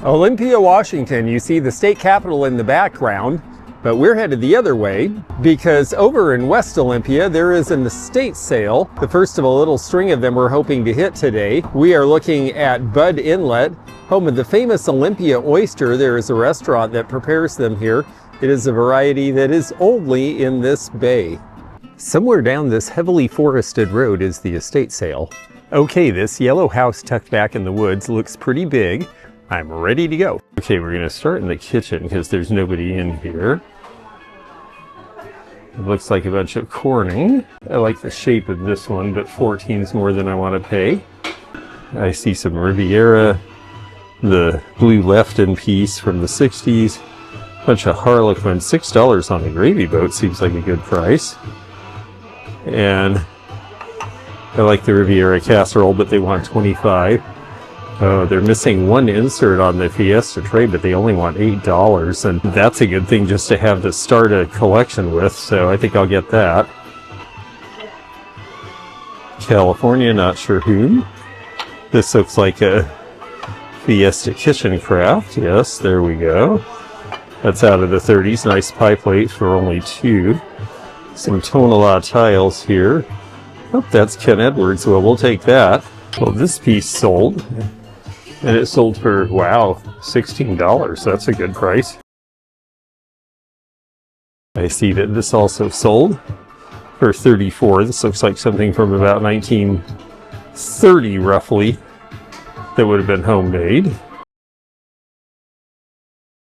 Olympia, Washington, you see the state capitol in the background, but we're headed the other way because over in West Olympia there is an estate sale, the first of a little string of them we're hoping to hit today. We are looking at Bud Inlet, home of the famous Olympia oyster. There is a restaurant that prepares them here. It is a variety that is only in this bay. Somewhere down this heavily forested road is the estate sale. Okay, this yellow house tucked back in the woods looks pretty big. I'm ready to go. Okay, we're gonna start in the kitchen because there's nobody in here. It looks like a bunch of corning. I like the shape of this one, but 14 is more than I want to pay. I see some Riviera, the blue Lefton piece from the 60s, a bunch of Harlequin. $6 on the gravy boat seems like a good price. And I like the Riviera casserole, but they want 25. Oh, they're missing one insert on the Fiesta tray, but they only want $8, and that's a good thing just to have to start a collection with, so I think I'll get that. California, not sure who. This looks like a Fiesta kitchen craft. Yes, there we go. That's out of the 30s. Nice pie plate for only $2. Some Tonalá tiles here. Oh, that's Ken Edwards. Well, we'll take that. Well, this piece sold. And it sold for, wow, $16. That's a good price. I see that this also sold for $34. This looks like something from about 1930, roughly, that would have been homemade.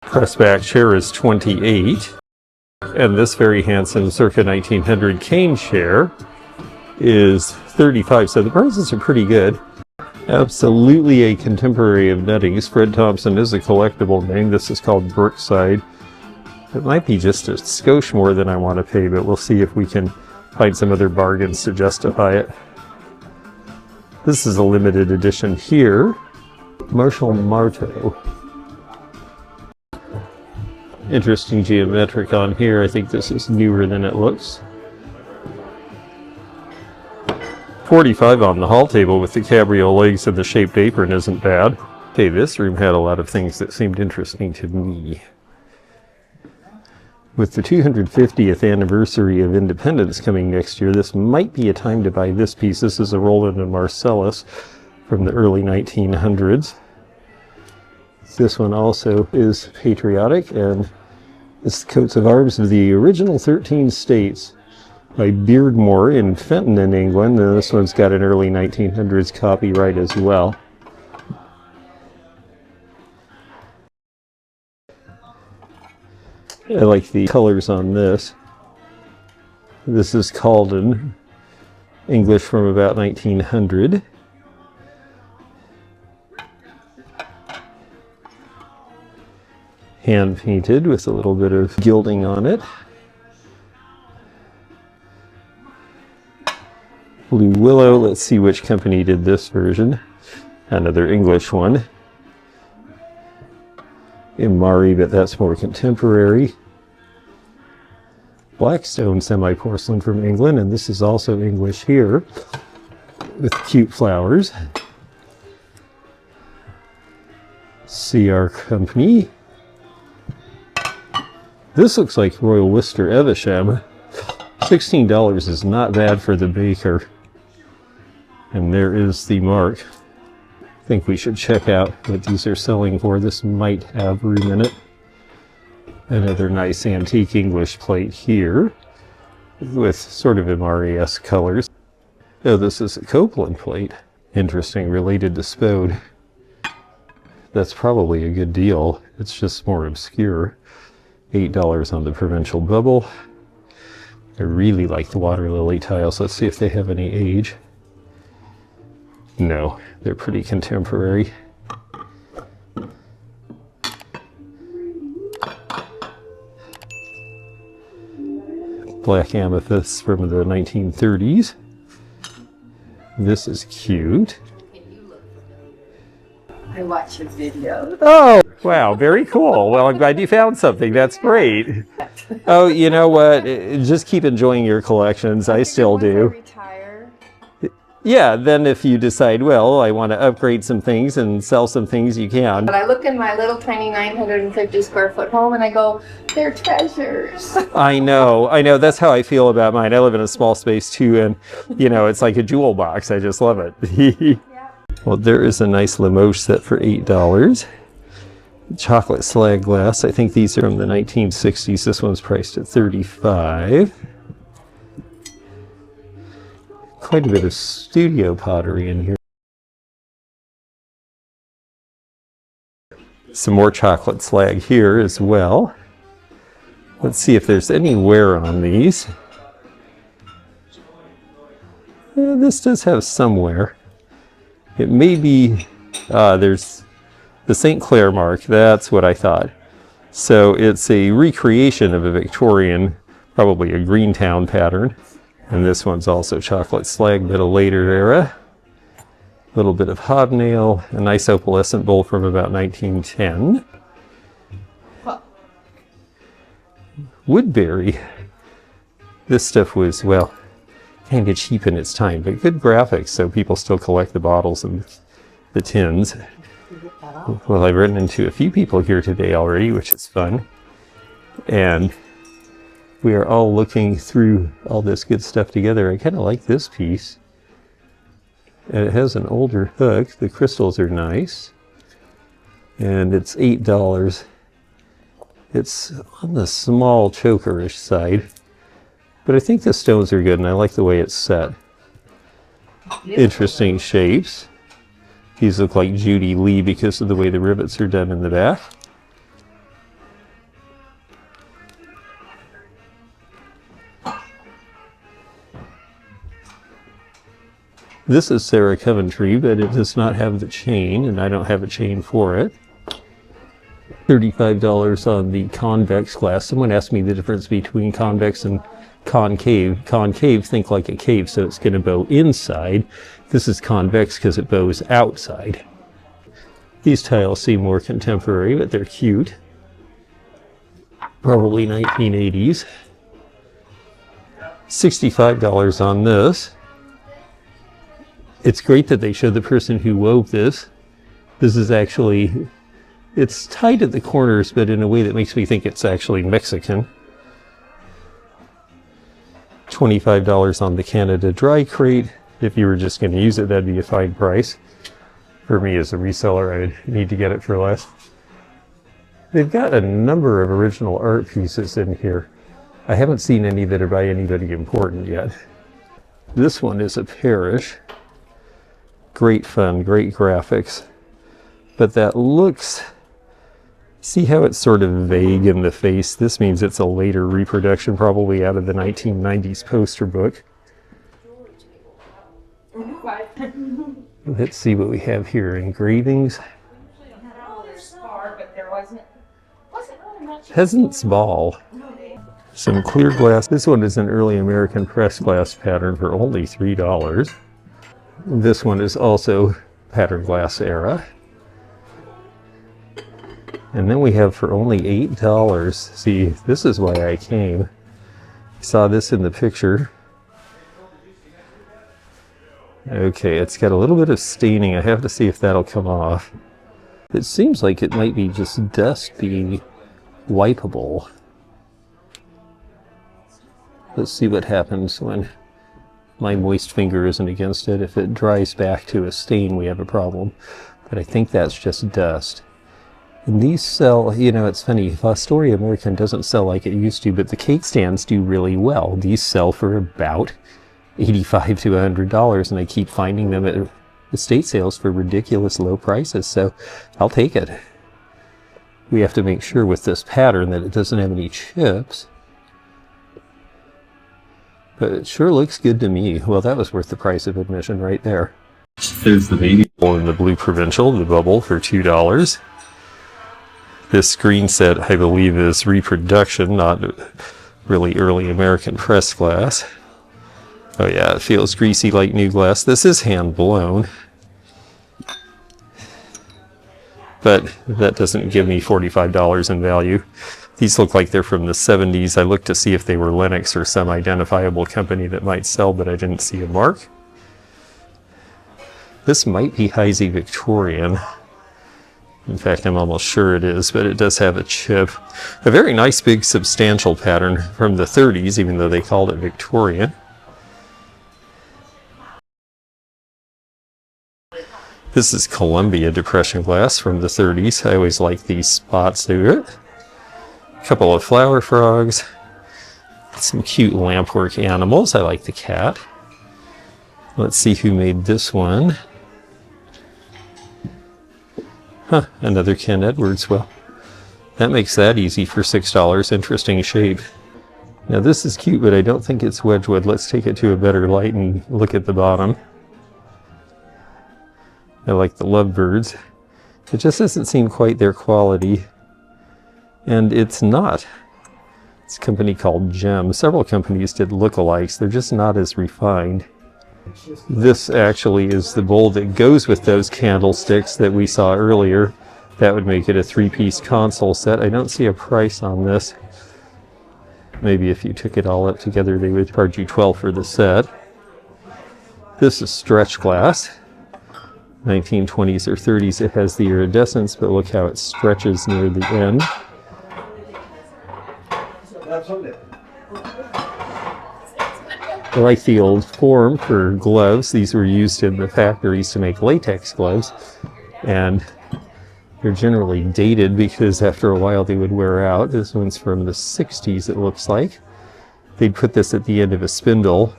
Pressback chair is $28. And this very handsome circa 1900 cane chair is $35. So the prices are pretty good. Absolutely a contemporary of Nutting's. Fred Thompson is a collectible name. This is called Brookside. It might be just a skosh more than I want to pay, but we'll see if we can find some other bargains to justify it. This is a limited edition here. Marshall Marteau. Interesting geometric on here. I think this is newer than it looks. $45 on the hall table with the cabrio legs and the shaped apron isn't bad. Okay, this room had a lot of things that seemed interesting to me. With the 250th anniversary of independence coming next year, this might be a time to buy this piece. This is a Roland and Marcellus from the early 1900s. This one also is patriotic, and it's the coats of arms of the original 13 states by Beardmore in Fenton in England. And this one's got an early 1900s copyright as well. I like the colors on this. This is Calden, English from about 1900. Hand painted with a little bit of gilding on it. Blue Willow, let's see which company did this version. Another English one. Imari, but that's more contemporary. Blackstone semi-porcelain from England, and this is also English here, with cute flowers. CR Company. This looks like Royal Worcester Evesham. $16 is not bad for the baker. And there is the mark. I think we should check out what these are selling for. This might have room in it. Another nice antique English plate here with sort of MRES colors. Oh, this is a Copeland plate. Interesting, related to Spode. That's probably a good deal. It's just more obscure. $8 on the provincial bubble. I really like the water lily tiles. Let's see if they have any age. No, they're pretty contemporary. Black amethyst from the 1930s. This is cute. I watch your videos. Oh, wow, very cool. Well, I'm glad you found something. That's great. Oh, you know what? Just keep enjoying your collections. I still do. Retire. Yeah, then if you decide, well, I want to upgrade some things and sell some things, you can. But I look in my little tiny 950 square foot home and I go, they're treasures. I know. That's how I feel about mine. I live in a small space too, and you know, it's like a jewel box. I just love it. Well, there is a nice Limoges set for $8. Chocolate slag glass. I think these are from the 1960s. This one's priced at $35. Quite a bit of studio pottery in here. Some more chocolate slag here as well. Let's see if there's any wear on these. Yeah, this does have some wear. It may be, there's the St. Clair mark. That's what I thought. So it's a recreation of a Victorian, probably a Greentown pattern. And this one's also chocolate slag, but a later era. A little bit of hobnail, a nice opalescent bowl from about 1910. Woodbury. This stuff was, well, kind of cheap in its time, but good graphics, so people still collect the bottles and the tins. Well, I've run into a few people here today already, which is fun. And we are all looking through all this good stuff together. I kind of like this piece. And it has an older hook. The crystals are nice. And it's $8. It's on the small chokerish side. But I think the stones are good, and I like the way it's set. Interesting shapes. These look like Judy Lee because of the way the rivets are done in the back. This is Sarah Coventry, but it does not have the chain, and I don't have a chain for it. $35 on the convex glass. Someone asked me the difference between convex and concave. Concave, think like a cave, so it's going to bow inside. This is convex because it bows outside. These tiles seem more contemporary, but they're cute. Probably 1980s. $65 on this. It's great that they show the person who wove this. This is actually, it's tied at the corners, but in a way that makes me think it's actually Mexican. $25 on the Canada dry crate. If you were just going to use it, that'd be a fine price. For me as a reseller, I would need to get it for less. They've got a number of original art pieces in here. I haven't seen any that are by anybody important yet. This one is a parish. Great fun, great graphics. But that looks, see how it's sort of vague in the face? This means it's a later reproduction, probably out of the 1990s poster book. Let's see what we have here. Engravings. Peasant's Ball. Some clear glass. This one is an early American press glass pattern for only $3. This one is also pattern glass era. And then we have for only $8. See, this is why I came. I saw this in the picture. Okay, it's got a little bit of staining. I have to see if that'll come off. It seems like it might be just dust being wipeable. Let's see what happens when my moist finger isn't against it. If it dries back to a stain, we have a problem. But I think that's just dust. And these sell, you know, it's funny, Fostoria American doesn't sell like it used to, but the cake stands do really well. These sell for about $85 to $100, and I keep finding them at estate sales for ridiculous low prices, so I'll take it. We have to make sure with this pattern that it doesn't have any chips. But it sure looks good to me. Well, that was worth the price of admission right there. There's the baby bowl in the blue provincial, the bubble, for $2. This screen set, I believe, is reproduction, not really early American press glass. Oh yeah, it feels greasy like new glass. This is hand blown. But that doesn't give me $45 in value. These look like they're from the 70s. I looked to see if they were Lennox or some identifiable company that might sell, but I didn't see a mark. This might be Heisey Victorian. In fact, I'm almost sure it is, but it does have a chip. A very nice, big, substantial pattern from the 30s, even though they called it Victorian. This is Columbia depression glass from the 30s. I always like these spots to it. A couple of flower frogs. Some cute lampwork animals. I like the cat. Let's see who made this one. Huh, another Ken Edwards. Well, that makes that easy for $6. Interesting shape. Now this is cute, but I don't think it's Wedgwood. Let's take it to a better light and look at the bottom. I like the lovebirds. It just doesn't seem quite their quality. And it's not. It's a company called Gem. Several companies did lookalikes. They're just not as refined. This actually is the bowl that goes with those candlesticks that we saw earlier. That would make it a 3-piece console set. I don't see a price on this. Maybe if you took it all up together, they would charge you $12 for the set. This is stretch glass. 1920s or 30s. It has the iridescence, but look how it stretches near the end. I like the old form for gloves. These were used in the factories to make latex gloves, and they're generally dated because after a while they would wear out. This one's from the 60s, it looks like. They'd put this at the end of a spindle.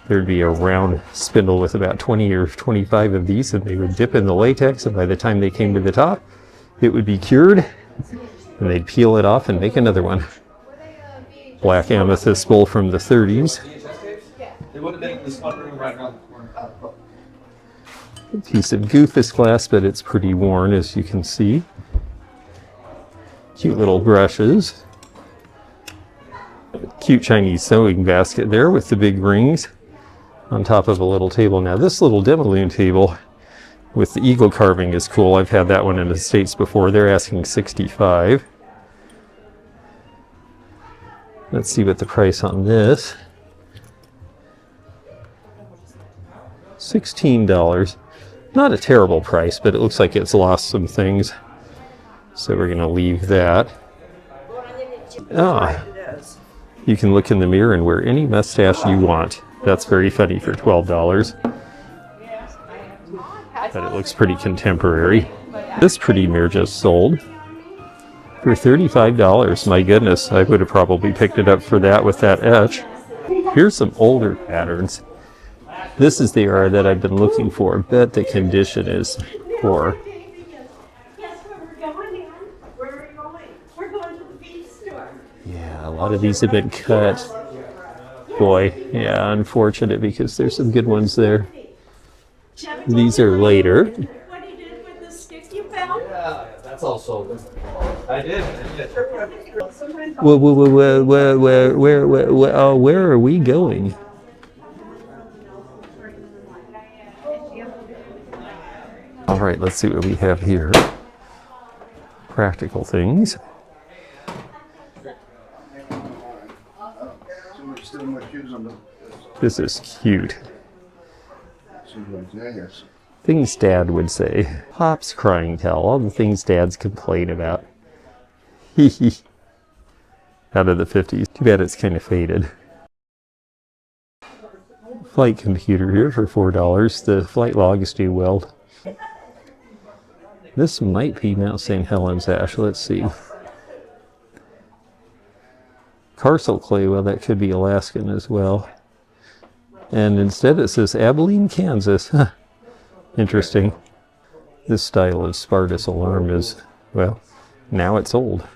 There'd be a round spindle with about 20 or 25 of these, and they would dip in the latex, and by the time they came to the top, it would be cured, and they'd peel it off and make another one. Black amethyst bowl from the 30s. A piece of Goofus glass, but it's pretty worn, as you can see. Cute little brushes. Cute Chinese sewing basket there with the big rings on top of a little table. Now this little demaloon table with the eagle carving is cool. I've had that one in the States before. They're asking $65. Let's see what the price on this. $16. Not a terrible price, but it looks like it's lost some things. So we're going to leave that. Ah, you can look in the mirror and wear any mustache you want. That's very funny for $12. But it looks pretty contemporary. This pretty mirror just sold for $35. My goodness, I would have probably picked it up for that with that etch. Here's some older patterns. This is the era that I've been looking for. I bet the condition is poor. Yeah, a lot of these have been cut. Boy, yeah, unfortunate because there's some good ones there. These are later. Yeah, that's all sold. I did. Where are we going? All right, let's see what we have here. Practical things. This is cute. Things Dad would say. Pop's crying towel. All the things dads complain about. Hee hee. Out of the 50s. Too bad it's kind of faded. Flight computer here for $4. The flight logs do well. This might be Mount St. Helens ash. Let's see. Carcel clay. Well, that could be Alaskan as well. And instead it says Abilene, Kansas. Interesting. This style of Spartus alarm is, well, now it's old.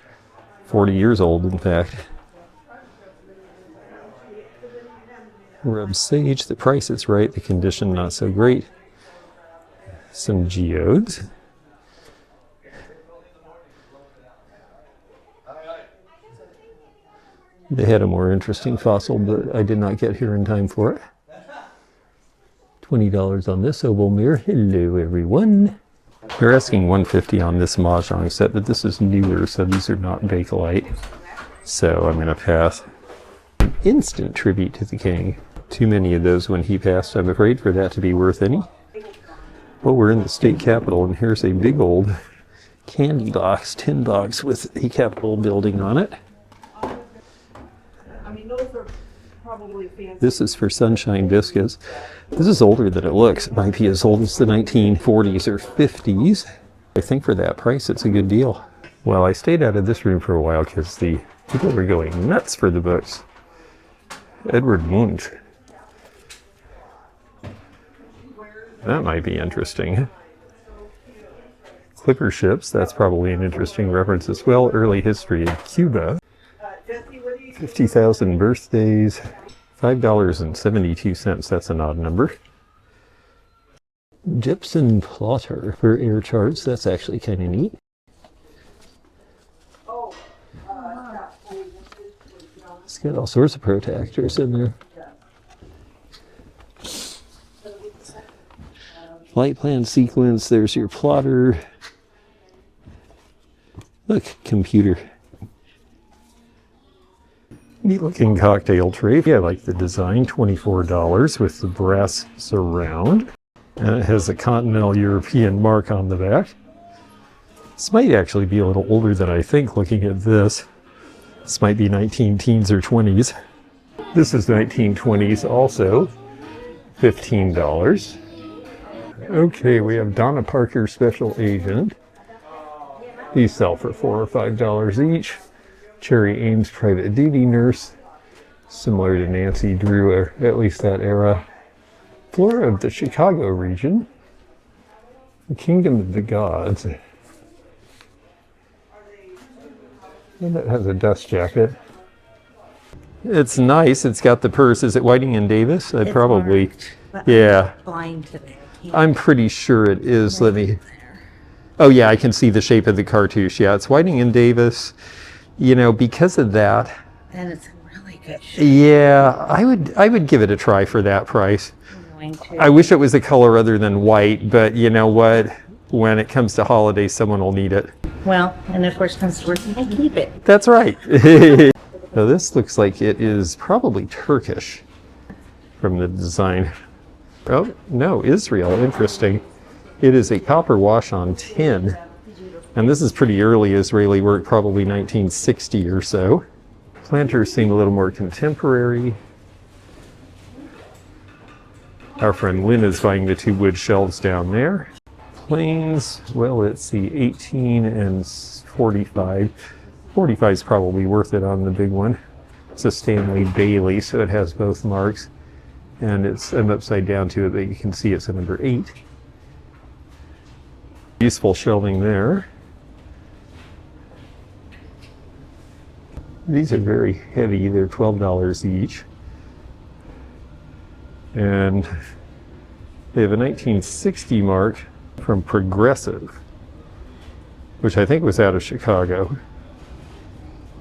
40 years old, in fact. Rub sage. The price is right. The condition not so great. Some geodes. They had a more interesting fossil, but I did not get here in time for it. $20 on this oval mirror. Hello, everyone. They're asking $150 on this Mahjong set, but this is newer, so these are not Bakelite. So I'm going to pass. An instant tribute to the king. Too many of those when he passed, I'm afraid, for that to be worth any. Well, we're in the state capitol, and here's a big old candy box, tin box with a Capitol building on it. I mean, those are probably fancy. This is for Sunshine biscuits. This is older than it looks. It might be as old as the 1940s or 50s. I think for that price, it's a good deal. Well, I stayed out of this room for a while because the people were going nuts for the books. Edward Munch. That might be interesting. Clipper ships, that's probably an interesting reference as well. Early history in Cuba. 50,000 birthdays. $5.72, that's an odd number. Gypsum plotter for air charts, that's actually kind of neat. It's got all sorts of protractors in there. Flight plan sequence, there's your plotter. Look, computer. Neat looking cocktail tray. Yeah, I like the design, $24 with the brass surround. And it has a Continental European mark on the back. This might actually be a little older than I think looking at this. This might be 19 teens or 20s. This is 1920s also, $15. Okay, we have Donna Parker Special Agent. These sell for $4 or $5 each. Cherry Ames Private Duty Nurse, similar to Nancy Drew, or at least that era. Flora of the Chicago region. The Kingdom of the Gods. And it has a dust jacket. It's nice. It's got the purse. Is it Whiting and Davis? I'd probably, But yeah. I'm blind to the I'm pretty sure it is. Let me. Oh yeah, I can see the shape of the cartouche. Yeah, it's Whiting and Davis. You know, because of that. And it's in really good shape. Yeah, I would give it a try for that price. I'm going to. I wish it was a color other than white, but you know what? When it comes to holidays, someone will need it. Well, and if worse comes to worse, I keep it. That's right. Now this looks like it is probably Turkish from the design. Oh, no, Israel. Interesting. It is a copper wash on tin. And this is pretty early Israeli work, probably 1960 or so. Planters seem a little more contemporary. Our friend Lynn is buying the two wood shelves down there. Planes, well, let's see, 18 and 45. 45 is probably worth it on the big one. It's a Stanley Bailey, so it has both marks. And I'm upside down to it, but you can see it's a number 8. Useful shelving there. These are very heavy, they're $12 each. And they have a 1960 mark from Progressive, which I think was out of Chicago.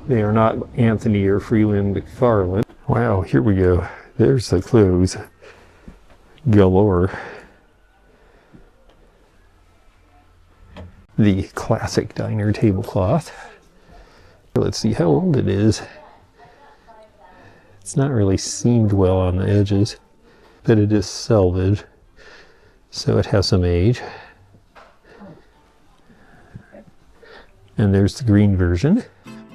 They are not Anthony or Freeland McFarland. Wow, here we go. There's the clothes galore. The classic diner tablecloth. Let's see how old it is. It's not really seamed well on the edges, but it is salvage, so it has some age. And there's the green version.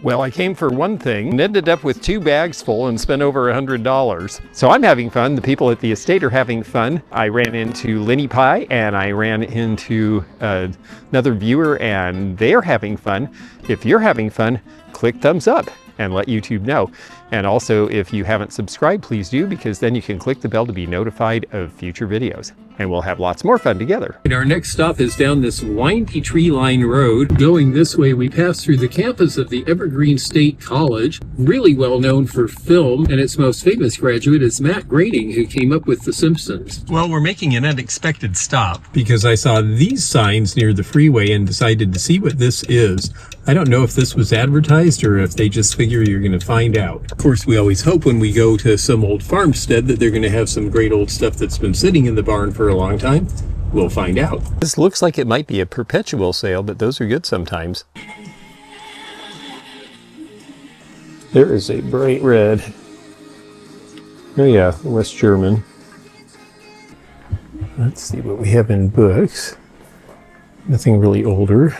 Well, I came for one thing and ended up with 2 bags full and spent over $100. So I'm having fun. The people at the estate are having fun. I ran into Linny Pie and I ran into another viewer and they're having fun. If you're having fun, click thumbs up and let YouTube know. And also, if you haven't subscribed, please do, because then you can click the bell to be notified of future videos. And we'll have lots more fun together. And our next stop is down this windy tree-lined road. Going this way, we pass through the campus of the Evergreen State College, really well known for film, and its most famous graduate is Matt Groening, who came up with The Simpsons. Well, we're making an unexpected stop because I saw these signs near the freeway and decided to see what this is. I don't know if this was advertised or if they just figure you're going to find out. Of course, we always hope when we go to some old farmstead that they're going to have some great old stuff that's been sitting in the barn for a long time. We'll find out. This looks like it might be a perpetual sale, but those are good sometimes. There is a bright red. Oh yeah, West German. Let's see what we have in books. Nothing really older.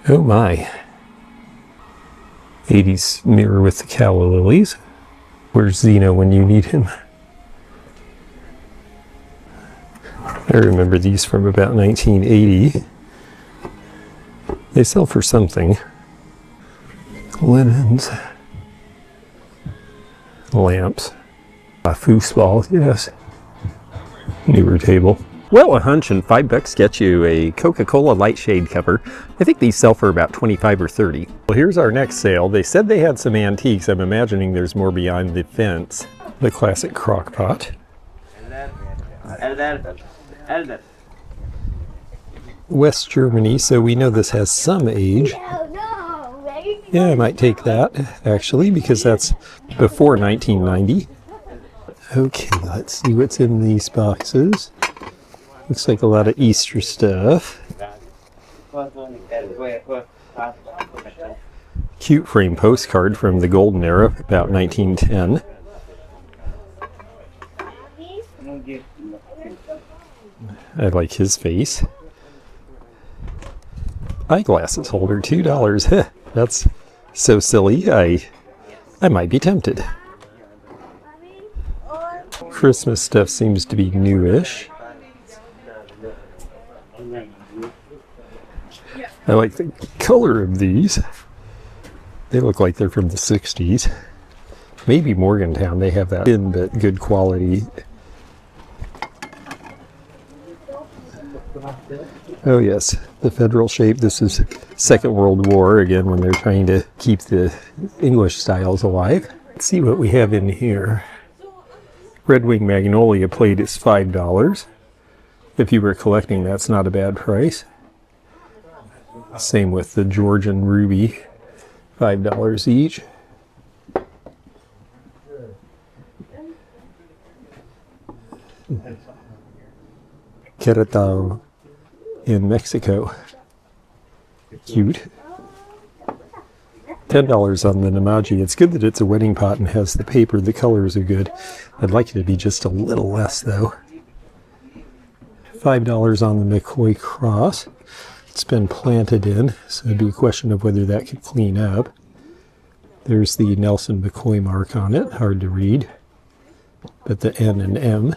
Oh my. 80s mirror with the calla lilies. Where's Zeno when you need him? I remember these from about 1980. They sell for something. Linens. Lamps. A foosball, yes. Newer table. Well, a hunch and $5 gets you a Coca-Cola light shade cover. I think these sell for about 25 or 30. Well, here's our next sale. They said they had some antiques. I'm imagining there's more beyond the fence. The classic crock pot. West Germany, so we know this has some age. Yeah, I might take that, actually, because that's before 1990. Okay, let's see what's in these boxes. Looks like a lot of Easter stuff. Cute frame postcard from the golden era, about 1910. I like his face. Eyeglasses holder, $2. That's so silly, I might be tempted. Christmas stuff seems to be newish. I like the color of these. They look like they're from the 60s. Maybe Morgantown, they have that thin but good quality. Oh yes, the federal shape. This is Second World War, again, when they're trying to keep the English styles alive. Let's see what we have in here. Red Wing Magnolia plate is $5. If you were collecting, that's not a bad price. Same with the Georgian Ruby, $5 each. Querétaro in Mexico. Cute. $10 on the Namaji. It's good that it's a wedding pot and has the paper. The colors are good. I'd like it to be just a little less, though. $5 on the McCoy cross. It's been planted in, so it'd be a question of whether that could clean up. There's the Nelson McCoy mark on it. Hard to read. But the N and M.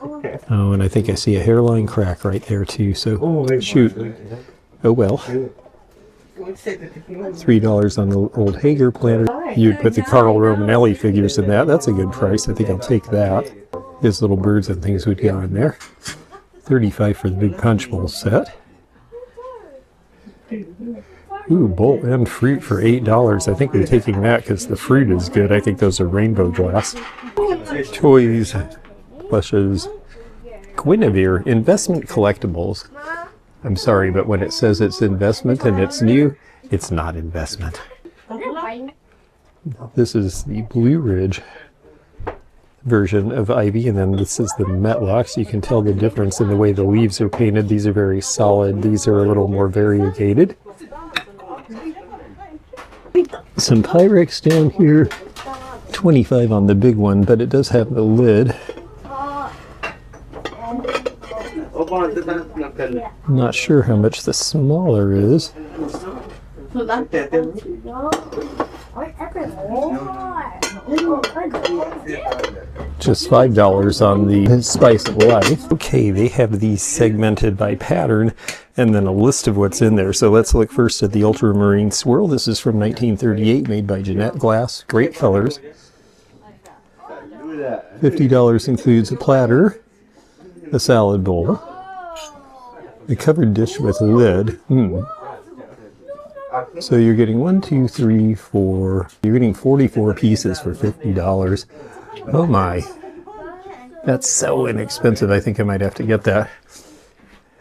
Oh, and I think I see a hairline crack right there too, so shoot. Oh well. $3 on the old Hager planter. You'd put the Carl Romanelli figures in that. That's a good price. I think I'll take that. His little birds and things would go in there. $35 for the big punch bowl set. Ooh, bowl and fruit for $8. I think we're taking that because the fruit is good. I think those are rainbow glass. Toys, plushes. Guinevere, investment collectibles. I'm sorry, but when it says it's investment and it's new, it's not investment. This is the Blue Ridge version of Ivy, and then this is the Metlock, so you can tell the difference in the way the leaves are painted. These are very solid. These are a little more variegated. Some Pyrex down here. $25 on the big one, but it does have the lid. I'm not sure how much the smaller is. Just $5 on the Spice of Life. Okay, they have these segmented by pattern and then a list of what's in there. So let's look first at the Ultramarine Swirl. This is from 1938, made by Jeanette Glass. Great colors. $50 includes a platter, a salad bowl, a covered dish with a lid. So you're getting 1, 2, 3, 4. You're getting 44 pieces for $50. Oh my. That's so inexpensive. I think I might have to get that.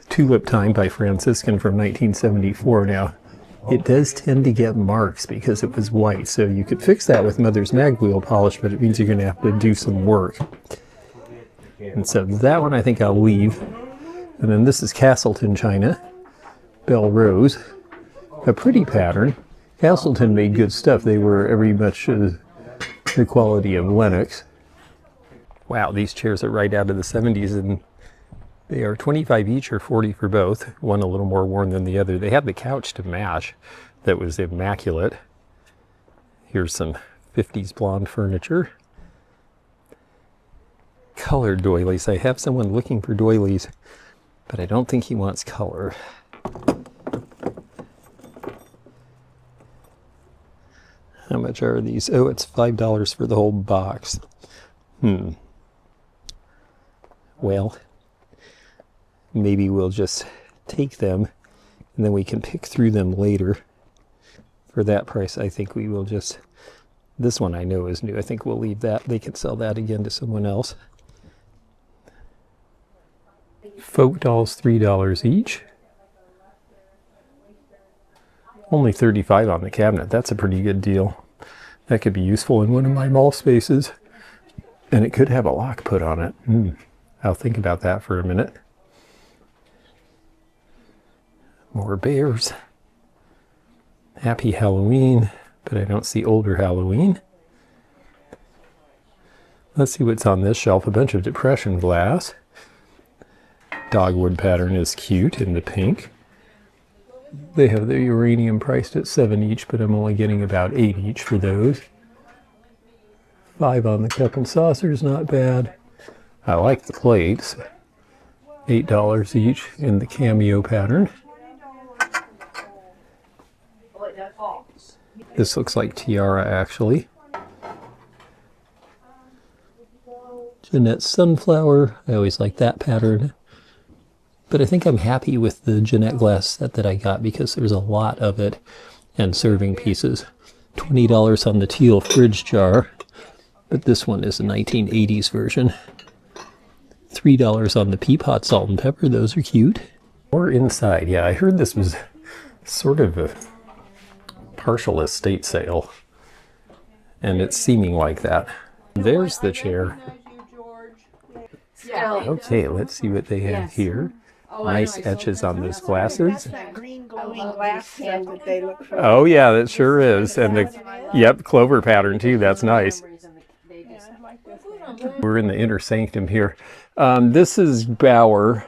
Tulip Time by Franciscan from 1974. Now, it does tend to get marks because it was white. So you could fix that with Mother's Mag Wheel polish, but it means you're going to have to do some work. And so that one I think I'll leave. And then this is Castleton China. Belle Rose. A pretty pattern. Castleton made good stuff. They were every much the quality of Lennox. Wow, these chairs are right out of the 70s, and they are 25 each or 40 for both. One a little more worn than the other. They had the couch to match that was immaculate. Here's some 50s blonde furniture. Colored doilies. I have someone looking for doilies, but I don't think he wants color. How much are these? Oh, it's $5 for the whole box. Well, maybe we'll just take them and then we can pick through them later. For that price, I think we will just... This one I know is new. I think we'll leave that. They can sell that again to someone else. Folk dolls, $3 each. Only $35 on the cabinet. That's a pretty good deal. That could be useful in one of my mall spaces. And it could have a lock put on it. I'll think about that for a minute. More bears. Happy Halloween, but I don't see older Halloween. Let's see what's on this shelf. A bunch of depression glass. Dogwood pattern is cute in the pink. They have the uranium priced at $7 each, but I'm only getting about $8 each for those. $5 on the cup and saucers, not bad. I like the plates. $8 each in the cameo pattern. This looks like tiara, actually. Jeanette's sunflower. I always like that pattern. But I think I'm happy with the Jeanette glass set that I got because there's a lot of it and serving pieces. $20 on the teal fridge jar, but this one is a 1980s version. $3 on the pea pot salt and pepper. Those are cute. Or inside. Yeah, I heard this was sort of a partial estate sale, and it's seeming like that. There's the chair. Okay, let's see what they have here. Nice etches on those glasses. Oh yeah, that sure is. And the clover pattern too. That's nice. We're in the inner sanctum here. This is Bauer,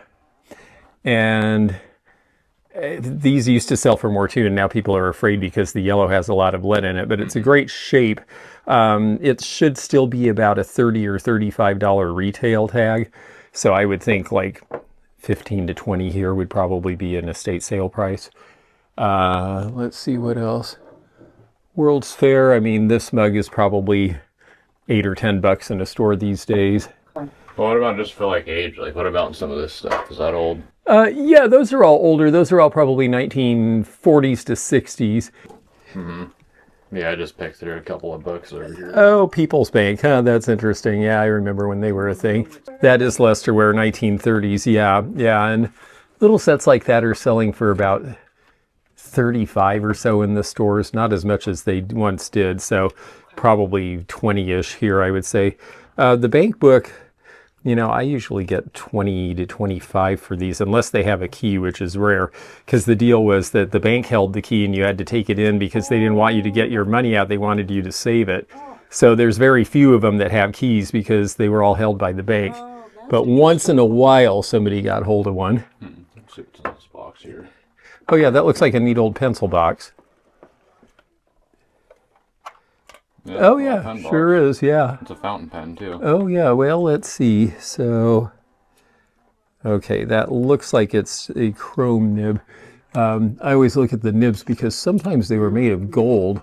and these used to sell for more too, and now people are afraid because the yellow has a lot of lead in it, but it's a great shape. It should still be about a $30 or $35 retail tag, so I would think like 15 to 20 here would probably be an estate sale price. Let's see what else. World's Fair, I mean, this mug is probably $8 or $10 in a store these days. Well, what about just for like age? Like, what about some of this stuff? Is that old? Yeah, those are all older. Those are all probably 1940s to 60s. Yeah, I just picked through a couple of books over here. Oh, People's Bank. Huh, that's interesting. Yeah, I remember when they were a thing. That is Leicesterware, 1930s. Yeah, and little sets like that are selling for about $35 or so in the stores. Not as much as they once did, so probably 20-ish here, I would say. The bank book, you know, I usually get 20 to 25 for these, unless they have a key, which is rare, because the deal was that the bank held the key and you had to take it in because they didn't want you to get your money out. They wanted you to save it. So there's very few of them that have keys because they were all held by the bank. But once in a while, somebody got hold of one. Let's see what's in this box here. Oh yeah, that looks like a neat old pencil box. Yeah, Oh yeah, sure is, yeah. It's a fountain pen too. Oh yeah, well, let's see. So, okay, that looks like it's a chrome nib. I always look at the nibs because sometimes they were made of gold.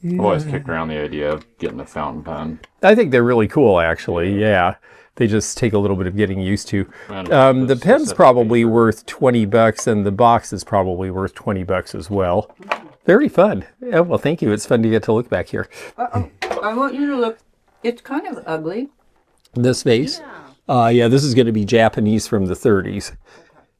I've always kicked around the idea of getting a fountain pen. I think they're really cool, actually, yeah. They just take a little bit of getting used to. The pen's probably worth $20, and the box is probably worth $20 as well. Very fun. Oh, well, thank you. It's fun to get to look back here. I want you to look. It's kind of ugly. This vase? Yeah, this is going to be Japanese from the 30s.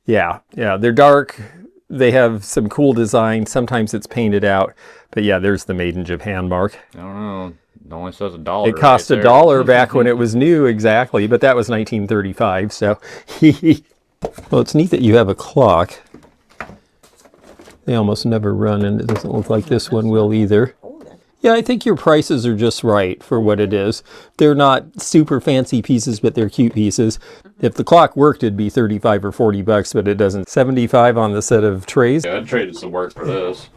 Yeah, they're dark. They have some cool design. Sometimes it's painted out. But yeah, there's the Made in Japan mark. I don't know. It only says $1. It cost $1 back when it was new, exactly. But that was 1935, so. Well, it's neat that you have a clock. They almost never run, and it doesn't look like this one will either. Yeah, I think your prices are just right for what it is. They're not super fancy pieces, but they're cute pieces. If the clock worked, it'd be 35 or 40 bucks, but it doesn't. 75 on the set of trays. Yeah, I'd trade some work for this.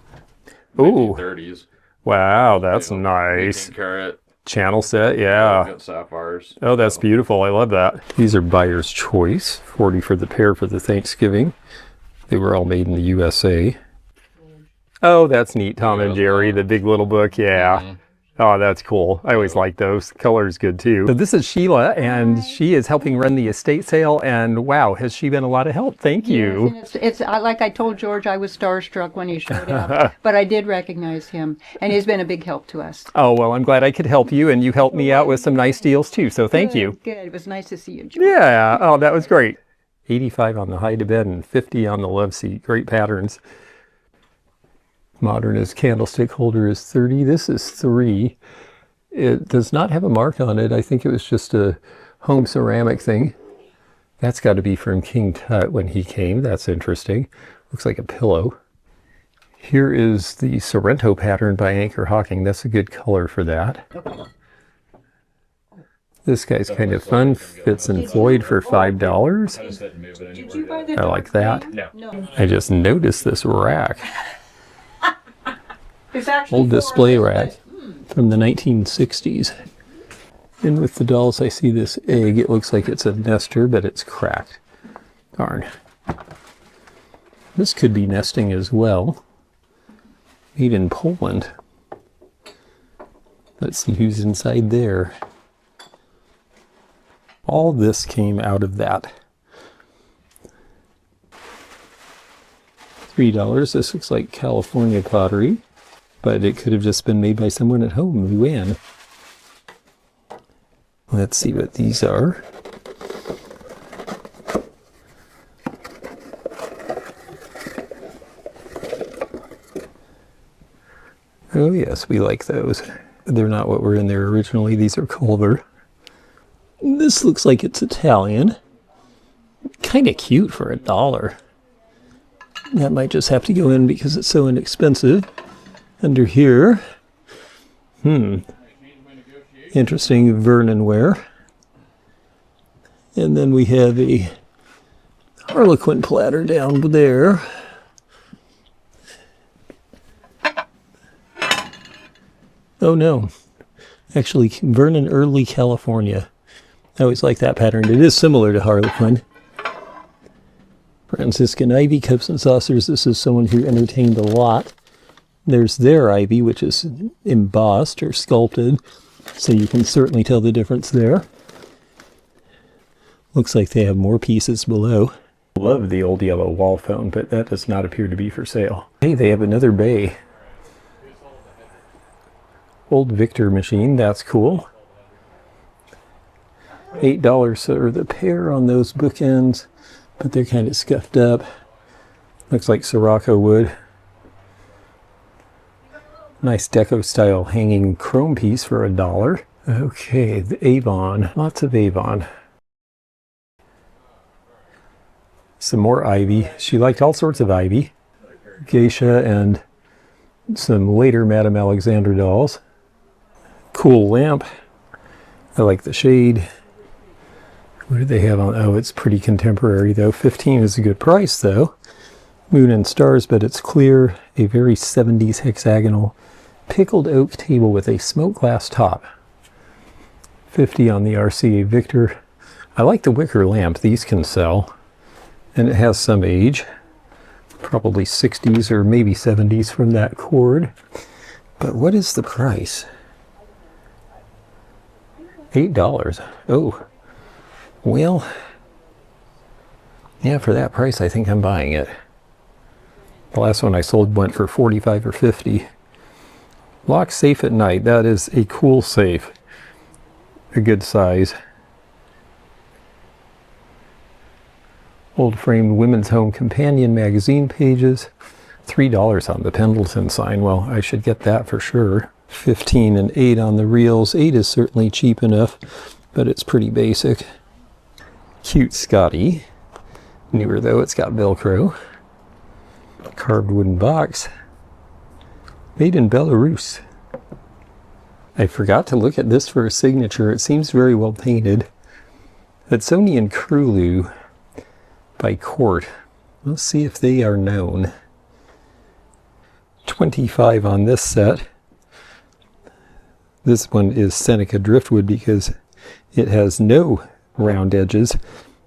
Ooh. 30s. Wow, that's nice. 18 karat. Channel set, yeah. Got sapphires. Oh, that's beautiful. I love that. These are buyer's choice. 40 for the pair for the Thanksgiving. They were all made in the USA. Oh, that's neat. Tom and Jerry, the big little book. Yeah. Oh, that's cool. I always like those. Color's good too. So this is Sheila, and she is helping run the estate sale. And wow, has she been a lot of help? Thank you. Yes, and it's like I told George, I was starstruck when he showed up, but I did recognize him, and he's been a big help to us. Oh, well, I'm glad I could help you, and you helped me out with some nice deals too. So thank you. Good. It was nice to see you, George. Yeah. Oh, that was great. 85 on the hide to bed and 50 on the love seat. Great patterns. Modernist candlestick holder is 30. This is 3. It does not have a mark on it. I think it was just a home ceramic thing. That's got to be from King Tut when he came. That's interesting. Looks like a pillow. Here is the Sorrento pattern by Anchor Hawking. That's a good color for that. This guy's kind of fun. Fits in Floyd for $5. Did you buy the I like that. No. I just noticed this rack. There's actually Old 4 display of them, rack from the 1960s. And with the dolls, I see this egg. It looks like it's a nester, but it's cracked. Darn. This could be nesting as well. Made in Poland. Let's see who's inside there. All this came out of that. $3. This looks like California pottery, but it could have just been made by someone at home. We win. Let's see what these are. Oh yes, we like those. They're not what were in there originally. These are Culver. This looks like it's Italian. Kind of cute for $1. That might just have to go in because it's so inexpensive. Under here, interesting Vernon ware. And then we have a Harlequin platter down there. Oh no, actually Vernon Early, California. I always like that pattern. It is similar to Harlequin. Franciscan Ivy cups and saucers. This is someone who entertained a lot. There's their ivy, which is embossed or sculpted, so you can certainly tell the difference there. Looks like they have more pieces below. Love the old yellow wall phone, but that does not appear to be for sale. Hey, they have another bay. Old Victor machine, that's cool. $8 for the pair on those bookends, but they're kind of scuffed up. Looks like Sirocco wood. Nice deco style hanging chrome piece for $1. Okay, the Avon, lots of Avon. Some more ivy. She liked all sorts of ivy. Geisha and some later Madame Alexander dolls. Cool lamp. I like the shade. What do they have on? Oh, it's pretty contemporary though. 15 is a good price though. Moon and stars, but it's clear. A very 70s hexagonal pickled oak table with a smoked glass top. 50 on the RCA Victor. I like the wicker lamp. These can sell. And it has some age. Probably 60s or maybe 70s from that cord. But what is the price? $8. Oh. Well, yeah, for that price, I think I'm buying it. The last one I sold went for 45 or 50. Lock safe at night. That is a cool safe. A good size. Old framed Women's Home Companion magazine pages. $3 on the Pendleton sign. Well, I should get that for sure. 15 and 8 on the reels. 8 is certainly cheap enough, but it's pretty basic. Cute Scotty. Newer though, it's got Velcro. Carved wooden box. Made in Belarus. I forgot to look at this for a signature. It seems very well painted. Hudsonia and Curlew by Court. Let's see if they are known. 25 on this set. This one is Seneca Driftwood because it has no round edges.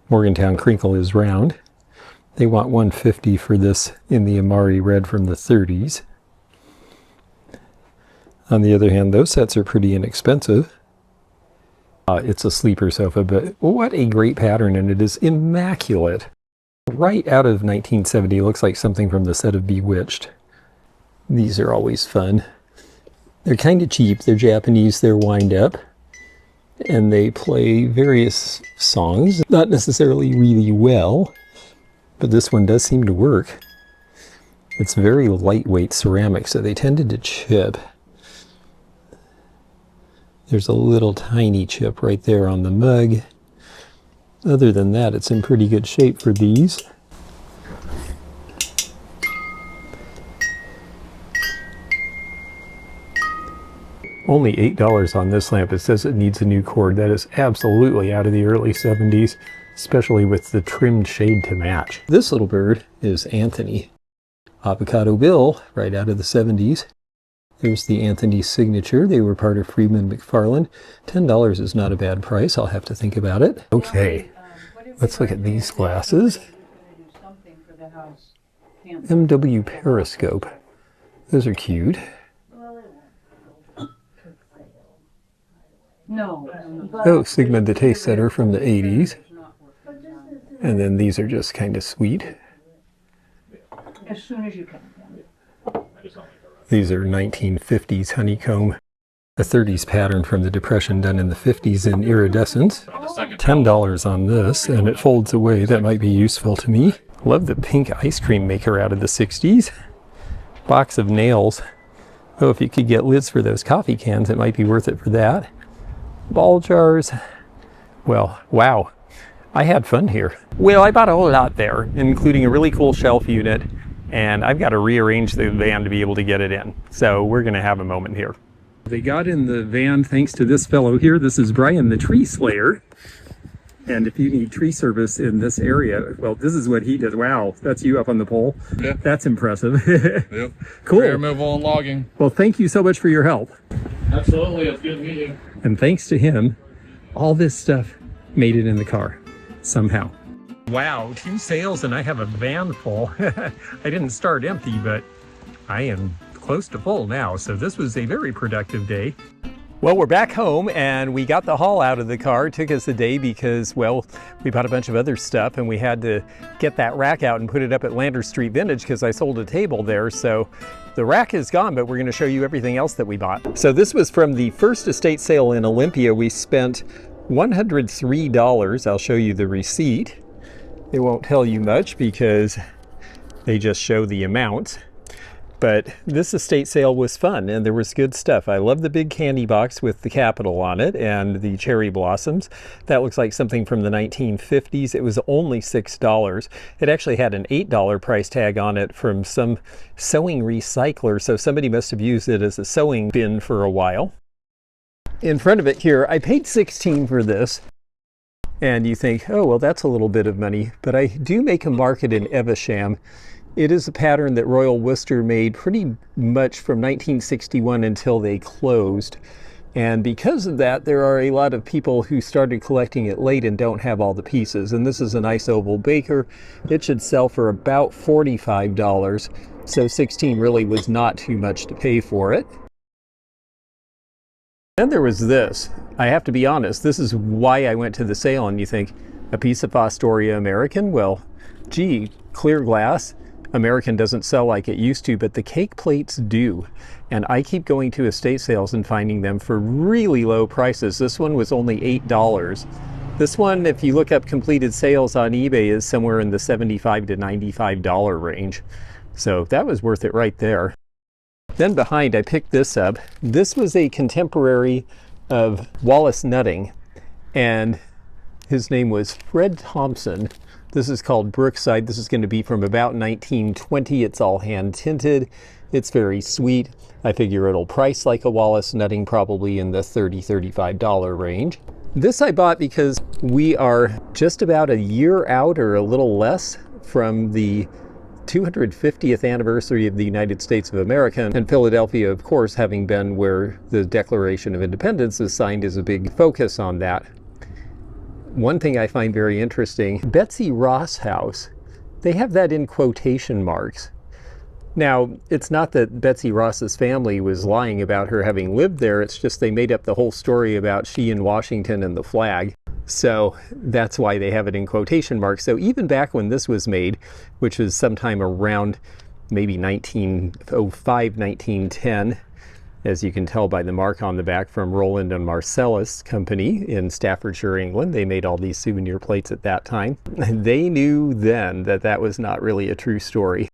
Morgantown Crinkle is round. They want 150 for this in the Amari Red from the 30s. On the other hand, those sets are pretty inexpensive. It's a sleeper sofa, but what a great pattern, and it is immaculate. Right out of 1970, looks like something from the set of Bewitched. These are always fun. They're kind of cheap, they're Japanese, they're wind up, and they play various songs. Not necessarily really well, but this one does seem to work. It's very lightweight ceramic, so they tended to chip. There's a little tiny chip right there on the mug. Other than that, it's in pretty good shape for these. Only $8 on this lamp. It says it needs a new cord. That is absolutely out of the early 70s, especially with the trimmed shade to match. This little bird is Anthony. Avocado Bill, right out of the 70s. There's the Anthony signature. They were part of Freeman McFarland. $10 is not a bad price. I'll have to think about it. Okay, let's look at these glasses. MW Periscope. Those are cute. Oh, Sigmund the Taste Setter from the 80s. And then these are just kind of sweet. As soon as you can. These are 1950s honeycomb. A 30s pattern from the Depression done in the 50s in iridescence. $10 on this, and it folds away. That might be useful to me. Love the pink ice cream maker out of the 60s. Box of nails. Oh, if you could get lids for those coffee cans, it might be worth it for that. Ball jars. Well, wow. I had fun here. Well, I bought a whole lot there, including a really cool shelf unit, and I've got to rearrange the van to be able to get it in. So we're going to have a moment here. They got in the van thanks to this fellow here. This is Brian the Tree Slayer. And if you need tree service in this area, well, this is what he does. Wow, that's you up on the pole. Yeah. That's impressive. Yep. Cool. Tree removal and logging. Well, thank you so much for your help. Absolutely, it's good meeting. And thanks to him, all this stuff made it in the car somehow. Wow, 2 sales and I have a van full. I didn't start empty, but I am close to full now. So this was a very productive day. Well, we're back home and we got the haul out of the car. It took us a day because, well, we bought a bunch of other stuff and we had to get that rack out and put it up at Landers Street Vintage because I sold a table there. So the rack is gone, but we're going to show you everything else that we bought. So this was from the first estate sale in Olympia. We spent $103. I'll show you the receipt. It won't tell you much because they just show the amount. But this estate sale was fun and there was good stuff. I love the big candy box with the capital on it and the cherry blossoms. That looks like something from the 1950s. It was only $6. It actually had an $8 price tag on it from some sewing recycler, so somebody must have used it as a sewing bin for a while. In front of it here, I paid $16 for this. And you think, oh, well, that's a little bit of money. But I do make a market in Evesham. It is a pattern that Royal Worcester made pretty much from 1961 until they closed. And because of that, there are a lot of people who started collecting it late and don't have all the pieces. And this is a nice oval baker. It should sell for about $45. So $16 really was not too much to pay for it. Then there was this. I have to be honest, this is why I went to the sale, and you think, a piece of Fostoria American? Well, gee, clear glass. American doesn't sell like it used to, but the cake plates do. And I keep going to estate sales and finding them for really low prices. This one was only $8. This one, if you look up completed sales on eBay, is somewhere in the $75 to $95 range. So that was worth it right there. Then behind, I picked this up. This was a contemporary of Wallace Nutting, and His name was Fred Thompson. This is called Brookside. This is going to be from about 1920. It's all hand tinted. It's very sweet. I figure it'll price like a Wallace Nutting, probably in the $30, $35 range. This I bought because we are just about a year out or a little less from the 250th anniversary of the United States of America, and Philadelphia, of course, having been where the Declaration of Independence is signed, is a big focus on that. One thing I find very interesting, Betsy Ross House, they have that in quotation marks. Now, it's not that Betsy Ross's family was lying about her having lived there, it's just they made up the whole story about she in Washington and the flag. So that's why they have it in quotation marks. So even back when this was made, which was sometime around maybe 1905, 1910, as you can tell by the mark on the back from Roland and Marcellus Company in Staffordshire, England. They made all these souvenir plates at that time. They knew then that that was not really a true story.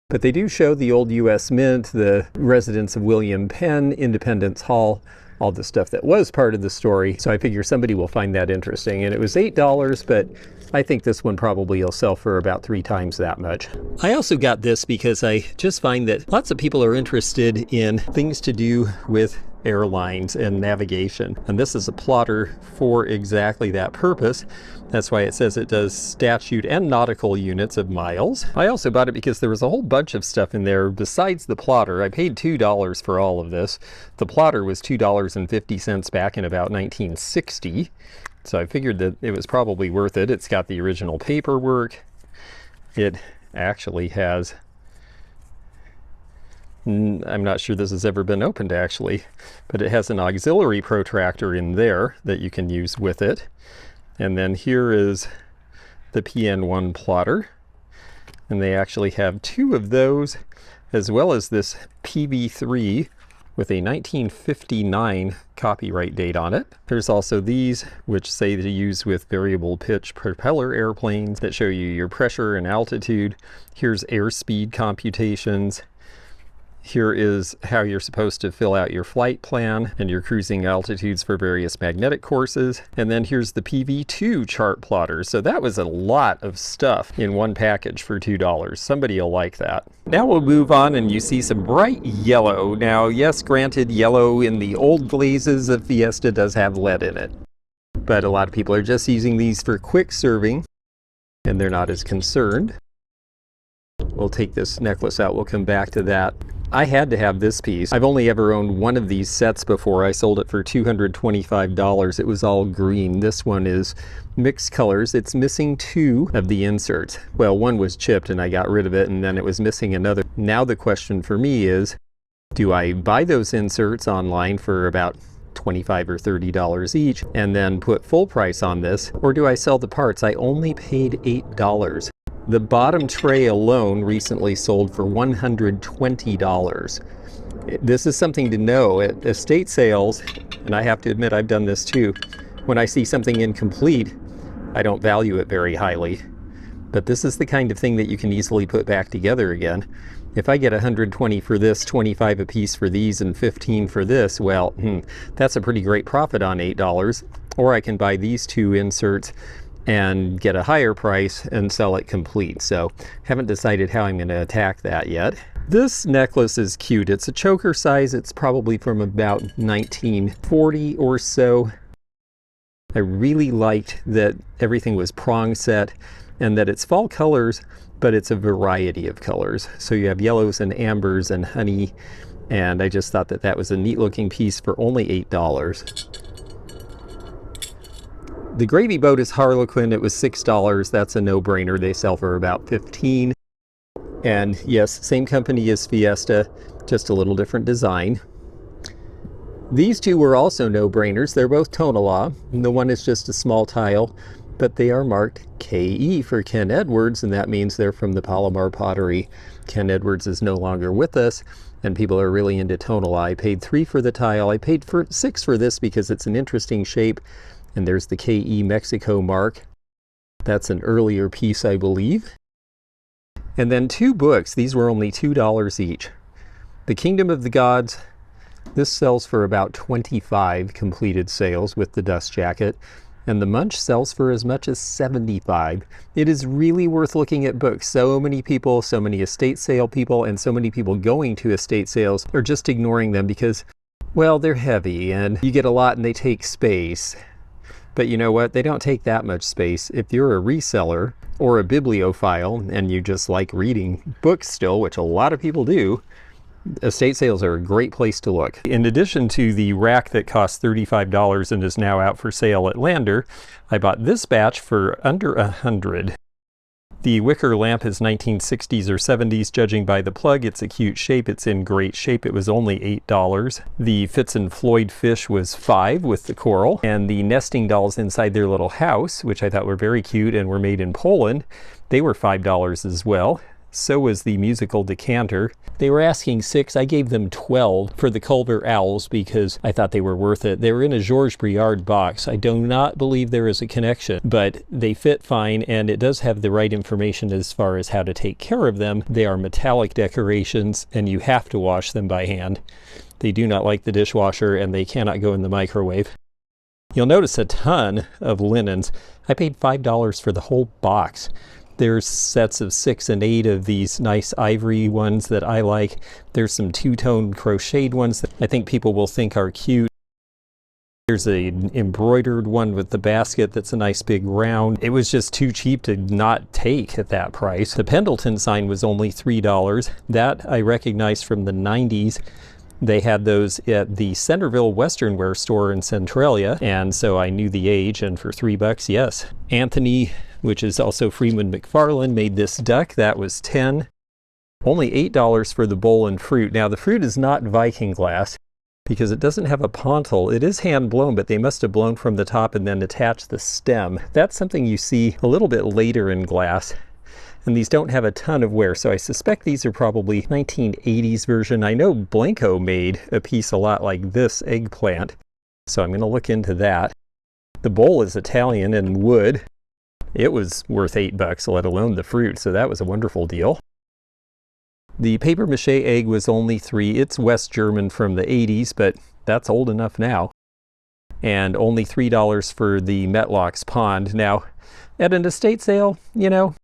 But they do show the old U.S. Mint, the residence of William Penn, Independence Hall, all the stuff that was part of the story. So I figure somebody will find that interesting. And it was $8, but I think this one probably will sell for about 3 times that much. I also got this because I just find that lots of people are interested in things to do with airlines and navigation. And this is a plotter for exactly that purpose. That's why it says it does statute and nautical units of miles. I also bought it because there was a whole bunch of stuff in there besides the plotter. I paid $2 for all of this. The plotter was $2.50 back in about 1960. So I figured that it was probably worth it. It's got the original paperwork. It actually has, I'm not sure this has ever been opened actually, but it has an auxiliary protractor in there that you can use with it. And then here is the PN1 plotter. And they actually have 2 of those, as well as this PV3 with a 1959 copyright date on it. There's also these, which say to use with variable pitch propeller airplanes that show you your pressure and altitude. Here's airspeed computations. Here is how you're supposed to fill out your flight plan and your cruising altitudes for various magnetic courses. And then here's the PV2 chart plotter. So that was a lot of stuff in one package for $2. Somebody will like that. Now we'll move on and you see some bright yellow. Now, yes, granted, yellow in the old glazes of Fiesta does have lead in it. But a lot of people are just using these for quick serving and they're not as concerned. We'll take this necklace out. We'll come back to that. I had to have this piece. I've only ever owned one of these sets before. I sold it for $225. It was all green. This one is mixed colors. It's missing 2 of the inserts. Well, one was chipped and I got rid of it, and then it was missing another. Now the question for me is, do I buy those inserts online for about $25 or $30 each and then put full price on this, or do I sell the parts? I only paid $8. The bottom tray alone recently sold for $120. This is something to know. At estate sales, and I have to admit I've done this too, when I see something incomplete, I don't value it very highly. But this is the kind of thing that you can easily put back together again. If I get $120 for this, $25 a piece for these, and $15 for this, well, that's a pretty great profit on $8. Or I can buy these 2 inserts and get a higher price and sell it complete. So haven't decided how I'm going to attack that yet. This necklace is cute. It's a choker size. It's probably from about 1940 or so. I really liked that everything was prong set and that it's fall colors, but it's a variety of colors. So you have yellows and ambers and honey, and I just thought that that was a neat looking piece for only $8. The gravy boat is Harlequin. It was $6. That's a no-brainer. They sell for about $15. And yes, same company as Fiesta, just a little different design. These 2 were also no-brainers. They're both Tonalá. The one is just a small tile, but they are marked KE for Ken Edwards, and that means they're from the Palomar pottery. Ken Edwards is no longer with us, and people are really into Tonalá. I paid $3 for the tile. I paid $6 for this because it's an interesting shape. And there's the KE Mexico mark. That's an earlier piece, I believe. And then 2 books. These were only $2 each. The Kingdom of the Gods. This sells for about $25 completed sales with the dust jacket. And the Munch sells for as much as $75. It is really worth looking at books. So many people, so many estate sale people, and so many people going to estate sales are just ignoring them because, well, they're heavy and you get a lot and they take space. But you know what? They don't take that much space. If you're a reseller or a bibliophile and you just like reading books still, which a lot of people do, estate sales are a great place to look. In addition to the rack that cost $35 and is now out for sale at Lander, I bought this batch for under $100. The wicker lamp is 1960s or 70s, judging by the plug. It's a cute shape. It's in great shape. It was only $8. The Fitz and Floyd fish was $5 with the coral. And the nesting dolls inside their little house, which I thought were very cute and were made in Poland, they were $5 as well. So was the musical decanter. They were asking $6. I gave them $12 for the Culver Owls because I thought they were worth it. They were in a Georges Briard box. I do not believe there is a connection, but they fit fine, and it does have the right information as far as how to take care of them. They are metallic decorations, and you have to wash them by hand. They do not like the dishwasher, and they cannot go in the microwave. You'll notice a ton of linens. I paid $5 for the whole box. There's sets of 6 and 8 of these nice ivory ones that I like. There's some two-tone crocheted ones that I think people will think are cute. There's an embroidered one with the basket that's a nice big round. It was just too cheap to not take at that price. The Pendleton sign was only $3. That I recognized from the 90s. They had those at the Centerville Western Wear store in Centralia, and so I knew the age, and for $3, yes. Anthony, which is also Freeman McFarland, made this duck. That was $10. Only $8 for the bowl and fruit. Now, the fruit is not Viking glass because it doesn't have a pontil. It is hand blown, but they must have blown from the top and then attached the stem. That's something you see a little bit later in glass. And these don't have a ton of wear, so I suspect these are probably 1980s version. I know Blanco made a piece a lot like this eggplant, so I'm going to look into that. The bowl is Italian and wood. It was worth $8, let alone the fruit, so that was a wonderful deal. The paper mache egg was only $3. It's West German from the 80s, but that's old enough now. And only $3 for the Metlocks pond. Now, at an estate sale, you know,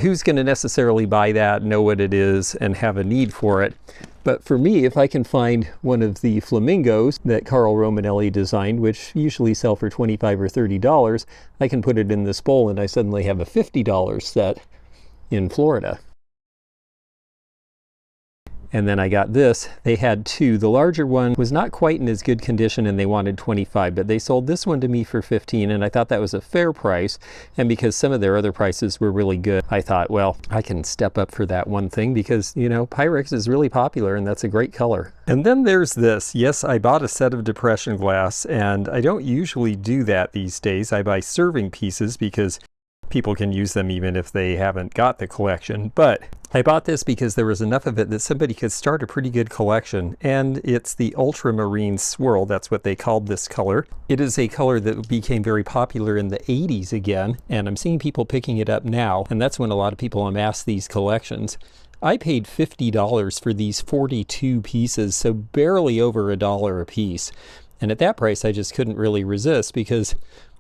who's going to necessarily buy that, know what it is, and have a need for it? But for me, if I can find one of the flamingos that Carl Romanelli designed, which usually sell for $25 or $30, I can put it in this bowl and I suddenly have a $50 set in Florida. And then I got this. They had 2. The larger one was not quite in as good condition and they wanted $25, but they sold this one to me for $15, and I thought that was a fair price. And because some of their other prices were really good, I thought, well, I can step up for that one thing because, you know, Pyrex is really popular and that's a great color. And then there's this. Yes, I bought a set of depression glass, and I don't usually do that these days. I buy serving pieces because people can use them even if they haven't got the collection. But I bought this because there was enough of it that somebody could start a pretty good collection. And it's the ultramarine swirl. That's what they called this color. It is a color that became very popular in the 80s again, and I'm seeing people picking it up now, and that's when a lot of people amass these collections. I paid $50 for these 42 pieces, so barely over $1 a piece. And at that price, I just couldn't really resist because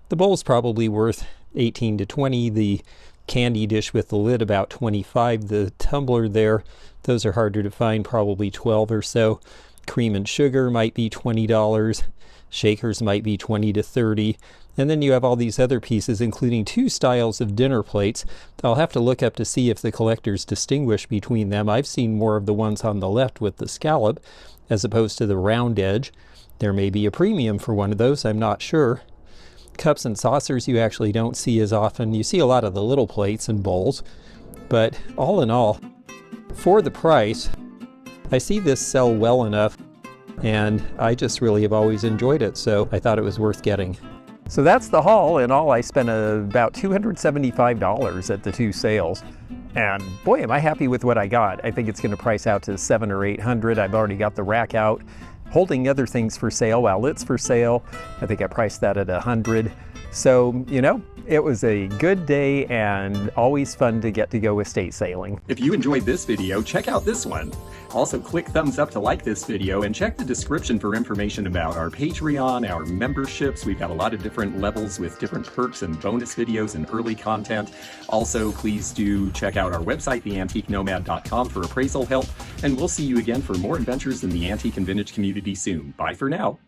the bowl's probably worth 18 to 20, the candy dish with the lid about 25, the tumbler there, those are harder to find, probably 12 or so. Cream and sugar might be $20, shakers might be 20 to 30, and then you have all these other pieces, including 2 styles of dinner plates. I'll have to look up to see if the collectors distinguish between them. I've seen more of the ones on the left with the scallop as opposed to the round edge. There may be a premium for one of those, I'm not sure. Cups and saucers you actually don't see as often. You see a lot of the little plates and bowls, but all in all, for the price, I see this sell well enough, and I just really have always enjoyed it, so I thought it was worth getting. So that's the haul. In all, I spent about $275 at the 2 sales, and boy, am I happy with what I got. I think it's going to price out to $700 or $800. I've already got the rack out, holding other things for sale while it's for sale. I think I priced that at $100. So, you know, it was a good day and always fun to get to go estate sailing. If you enjoyed this video, check out this one. Also, click thumbs up to like this video and check the description for information about our Patreon, our memberships. We've got a lot of different levels with different perks and bonus videos and early content. Also, please do check out our website, theantiquenomad.com, for appraisal help. And we'll see you again for more adventures in the antique and vintage community soon. Bye for now.